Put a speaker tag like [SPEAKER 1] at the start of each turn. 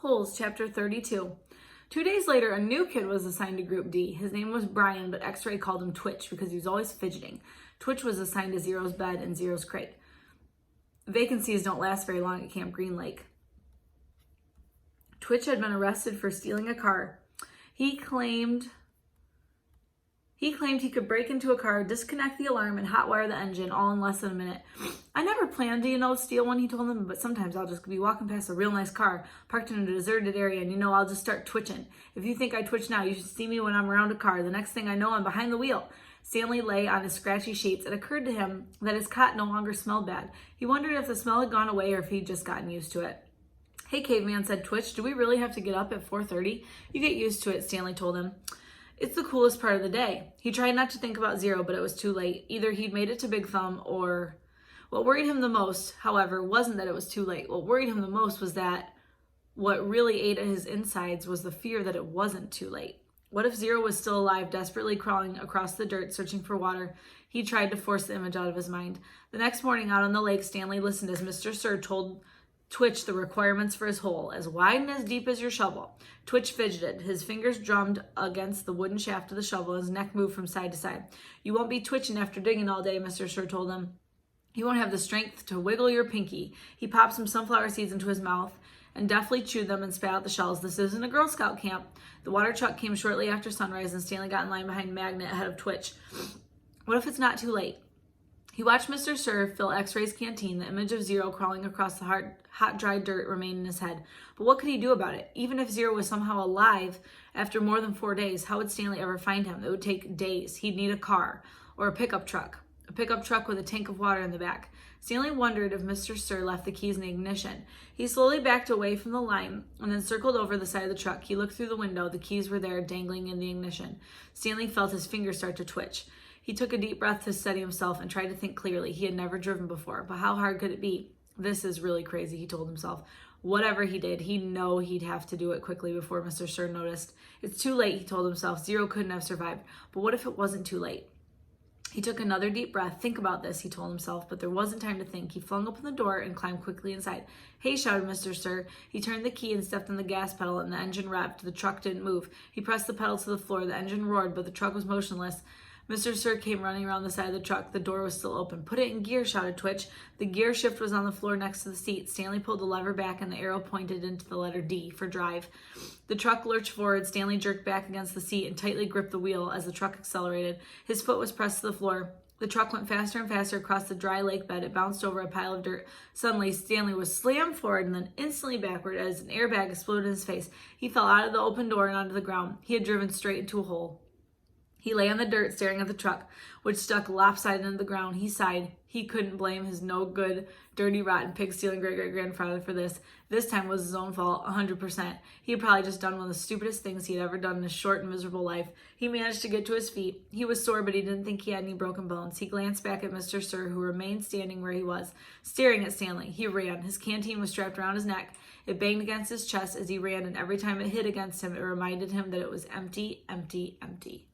[SPEAKER 1] Holes, Chapter 32. 2 days later, a new kid was assigned to Group D. His name was Brian, but X-Ray called him Twitch because he was always fidgeting. Twitch was assigned to Zero's bed and Zero's crate. Vacancies don't last very long at Camp Green Lake. Twitch had been arrested for stealing a car. He claimed he could break into a car, disconnect the alarm, and hotwire the engine all in less than a minute. I never planned to, steal one, he told them, but sometimes I'll just be walking past a real nice car parked in a deserted area and I'll just start twitching. If you think I twitch now, you should see me when I'm around a car. The next thing I know, I'm behind the wheel. Stanley lay on his scratchy sheets. It occurred to him that his cot no longer smelled bad. He wondered if the smell had gone away or if he'd just gotten used to it. Hey, caveman, said Twitch, do we really have to get up at 4:30? You get used to it, Stanley told him. It's the coolest part of the day. He tried not to think about Zero, but it was too late. Either he'd made it to Big Thumb or... What worried him the most, however, wasn't that it was too late. What worried him the most was that what really ate at his insides was the fear that it wasn't too late. What if Zero was still alive, desperately crawling across the dirt, searching for water? He tried to force the image out of his mind. The next morning out on the lake, Stanley listened as Mr. Sir told Twitch the requirements for his hole, as wide and as deep as your shovel. Twitch fidgeted. His fingers drummed against the wooden shaft of the shovel. His neck moved from side to side. You won't be twitching after digging all day, Mr. Sir told him. You won't have the strength to wiggle your pinky. He popped some sunflower seeds into his mouth and deftly chewed them and spat out the shells. This isn't a Girl Scout camp. The water truck came shortly after sunrise and Stanley got in line behind Magnet ahead of Twitch. What if it's not too late? He watched Mr. Sir fill X-Ray's canteen. The image of Zero crawling across the hot, dry dirt remained in his head. But what could he do about it? Even if Zero was somehow alive after more than 4 days, how would Stanley ever find him? It would take days. He'd need a car or a pickup truck with a tank of water in the back. Stanley wondered if Mr. Sir left the keys in the ignition. He slowly backed away from the line and then circled over the side of the truck. He looked through the window. The keys were there, dangling in the ignition. Stanley felt his fingers start to twitch. He took a deep breath to steady himself and tried to think clearly. He had never driven before, but how hard could it be? This is really crazy, he told himself. Whatever he did, he'd know he'd have to do it quickly before Mr. Sir noticed. It's too late, he told himself. Zero couldn't have survived. But what if it wasn't too late? He took another deep breath. Think about this, he told himself, but there wasn't time to think. He flung open the door and climbed quickly inside. Hey, shouted Mr. Sir. He turned the key and stepped on the gas pedal and the engine revved. The truck didn't move. He pressed the pedal to the floor. The engine roared, but the truck was motionless. Mr. Sir came running around the side of the truck. The door was still open. Put it in gear, shouted Twitch. The gear shift was on the floor next to the seat. Stanley pulled the lever back and the arrow pointed into the letter D for drive. The truck lurched forward. Stanley jerked back against the seat and tightly gripped the wheel as the truck accelerated. His foot was pressed to the floor. The truck went faster and faster across the dry lake bed. It bounced over a pile of dirt. Suddenly, Stanley was slammed forward and then instantly backward as an airbag exploded in his face. He fell out of the open door and onto the ground. He had driven straight into a hole. He lay on the dirt staring at the truck, which stuck lopsided into the ground. He sighed. He couldn't blame his no-good, dirty, rotten, pig-stealing great-great-grandfather for this. This time was his own fault, 100%. He had probably just done one of the stupidest things he had ever done in his short and miserable life. He managed to get to his feet. He was sore, but he didn't think he had any broken bones. He glanced back at Mr. Sir, who remained standing where he was, staring at Stanley. He ran. His canteen was strapped around his neck. It banged against his chest as he ran, and every time it hit against him, it reminded him that it was empty, empty, empty.